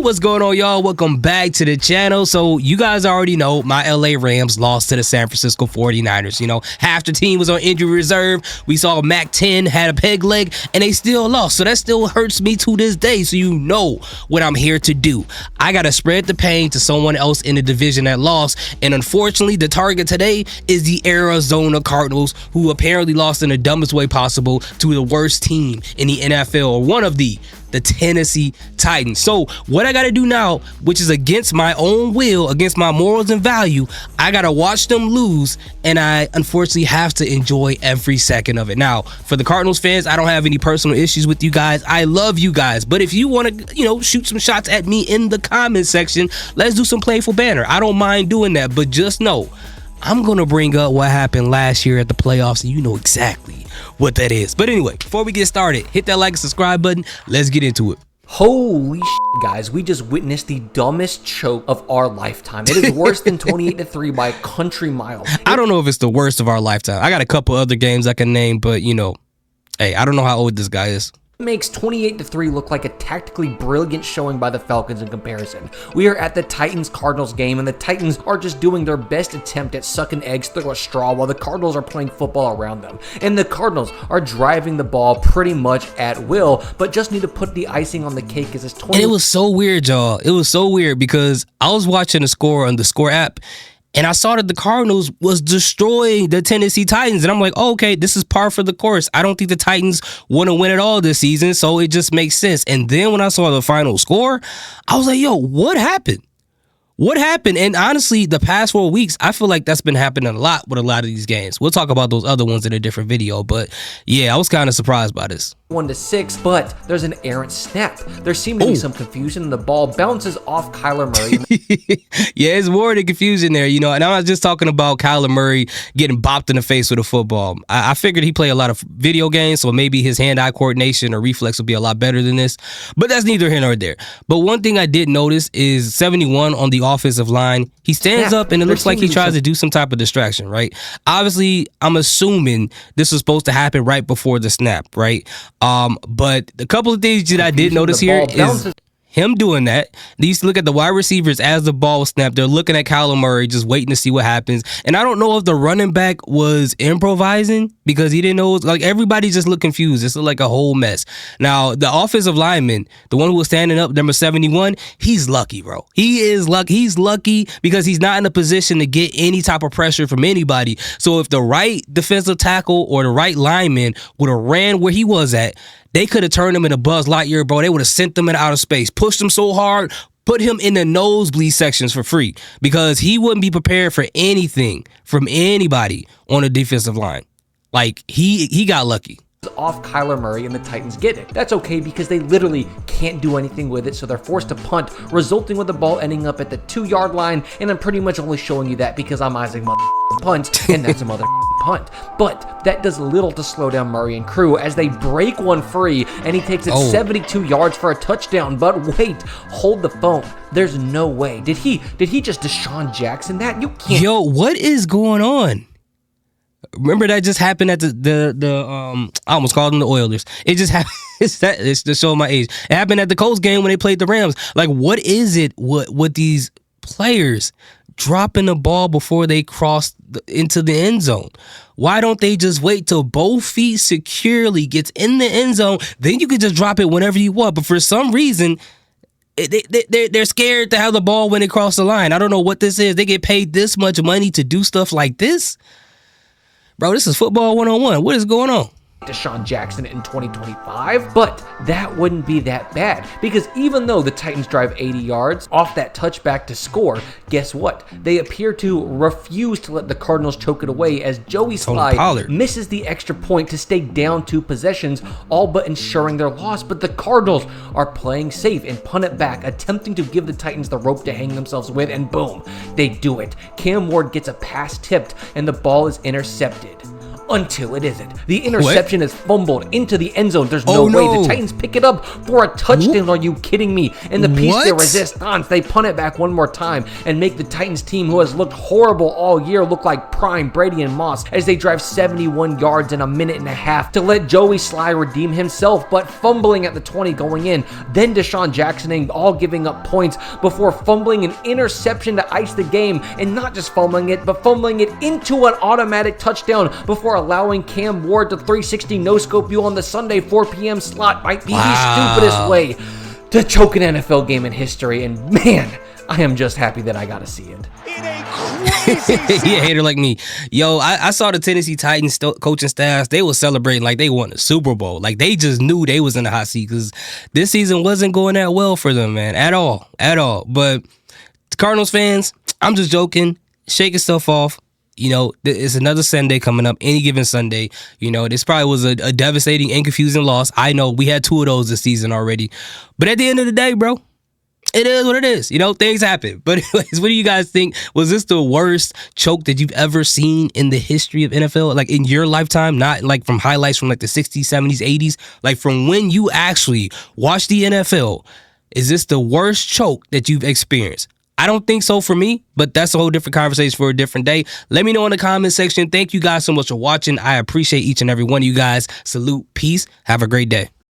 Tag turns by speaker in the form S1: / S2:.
S1: What's going on, y'all? Welcome back to the channel. So you guys already know my LA Rams lost to the San Francisco 49ers. You know, half the team was on injury reserve. We saw Mac 10 had a peg leg and they still lost. So that still hurts me to this day. So you know what I'm here to do. I got to spread the pain to someone else in the division that lost. And unfortunately, the target today is the Arizona Cardinals, who apparently lost in the dumbest way possible to the worst team in the NFL, or one of the Tennessee Titans. So what I got to do now, which is against my own will, against my morals and value, I got to watch them lose, and I unfortunately have to enjoy every second of it. Now, for the Cardinals fans, I don't have any personal issues with you guys. I love you guys. But if you want to, shoot some shots at me in the comment section, let's do some playful banter. I don't mind doing that, but just know I'm going to bring up what happened last year at the playoffs, and you know exactly what that is. But anyway, before we get started, hit that like and subscribe button. Let's get into it.
S2: Holy shit, guys, we just witnessed the dumbest choke of our lifetime. It is worse than 28-3 by a country mile.
S1: I don't know if it's the worst of our lifetime. I got a couple other games I can name, but hey, I don't know how old this guy is.
S2: Makes 28-3 look like a tactically brilliant showing by the Falcons in comparison. We are at the Titans-Cardinals game, and the Titans are just doing their best attempt at sucking eggs through a straw while the Cardinals are playing football around them. And the Cardinals are driving the ball pretty much at will, but just need to put the icing on the cake as it's 20.
S1: And it was so weird, y'all. It was so weird because I was watching the score on the Score app, and I saw that the Cardinals was destroying the Tennessee Titans. And I'm like, oh, okay, this is par for the course. I don't think the Titans want to win it all this season, so it just makes sense. And then when I saw the final score, I was like, yo, what happened? What happened? And honestly, the past 4 weeks, I feel like that's been happening a lot with a lot of these games. We'll talk about those other ones in a different video. But yeah, I was kind of surprised by this.
S2: 1-6, but there's an errant snap. There seemed to be some confusion, and the ball bounces off Kyler Murray.
S1: Yeah, it's more than confusion there, and I'm not just talking about Kyler Murray getting bopped in the face with a football. I figured he played a lot of video games, so maybe his hand-eye coordination or reflex would be a lot better than this, but that's neither here nor there. But one thing I did notice is 71 on the offensive line. He stands up, and it looks like he tries to do some type of distraction, right? Obviously, I'm assuming this was supposed to happen right before the snap, right? But a couple of things that I did notice here is him doing that. They used to look at the wide receivers as the ball was snapped. They're looking at Kyler Murray, just waiting to see what happens. And I don't know if the running back was improvising because he didn't know. Like, everybody just looked confused. It's like a whole mess. Now, the offensive lineman, the one who was standing up, number 71, he's lucky, bro. He is lucky. He's lucky because he's not in a position to get any type of pressure from anybody. So if the right defensive tackle or the right lineman would have ran where he was at, they could have turned him into Buzz Lightyear, bro. They would have sent him into outer space, pushed him so hard, put him in the nosebleed sections for free because he wouldn't be prepared for anything from anybody on the defensive line. Like, he got lucky.
S2: Off Kyler Murray, and the Titans get it. That's okay because they literally can't do anything with it, so they're forced to punt, resulting with the ball ending up at the 2-yard line, and I'm pretty much only showing you that because I'm Isaac punt, and that's a punt. But that does little to slow down Murray and crew as they break one free, and he takes it 72 yards for a touchdown. But wait, hold the phone. There's no way. Did he just Deshaun Jackson that? You can't.
S1: Yo, what is going on? Remember that just happened at I almost called them the Oilers. It just happened. It's to show my age. It happened at the Colts game when they played the Rams. Like, what is it with these players dropping the ball before they cross into the end zone? Why don't they just wait till both feet securely gets in the end zone? Then you can just drop it whenever you want. But for some reason, they're scared to have the ball when they cross the line. I don't know what this is. They get paid this much money to do stuff like this? Bro, this is football 101. What is going on?
S2: Deshaun Jackson in 2025, but that wouldn't be that bad because even though the Titans drive 80 yards off that touchback to score, guess what? They appear to refuse to let the Cardinals choke it away as Joey Sly misses the extra point to stay down 2 possessions, all but ensuring their loss. But the Cardinals are playing safe and punt it back, attempting to give the Titans the rope to hang themselves with, and boom, they do it. Cam Ward gets a pass tipped and the ball is intercepted. until it isn't. The interception is fumbled into the end zone. There's no way.
S1: no.
S2: The Titans pick it up for a touchdown. Are you kidding me? And the piece de resistance, they punt it back one more time and make the Titans team, who has looked horrible all year, look like prime Brady and Moss as they drive 71 yards in a minute and a half to let Joey Sly redeem himself, but fumbling at the 20 going in. Then Deshaun Jackson all giving up points before fumbling an interception to ice the game, and not just fumbling it, but fumbling it into an automatic touchdown before allowing Cam Ward to 360 no-scope you on the Sunday 4 p.m. slot. Might be the stupidest way to choke an NFL game in history, and man, I am just happy that I got to see it.
S1: He a hater like me. Yo, I saw the Tennessee Titans coaching staffs. They were celebrating like they won the Super Bowl. Like they just knew they was in the hot seat because this season wasn't going that well for them, man, at all. But Cardinals fans, I'm just joking. Shake yourself off. You know, it's another Sunday coming up, any given Sunday. You know, this probably was a devastating and confusing loss. I know we had 2 of those this season already. But at the end of the day, bro, it is what it is. You know, things happen. But anyways, what do you guys think? Was this the worst choke that you've ever seen in the history of NFL? Like in your lifetime, not like from highlights from like the 60s, 70s, 80s? Like from when you actually watched the NFL, is this the worst choke that you've experienced? I don't think so for me, but that's a whole different conversation for a different day. Let me know in the comment section. Thank you guys so much for watching. I appreciate each and every one of you guys. Salute. Peace. Have a great day.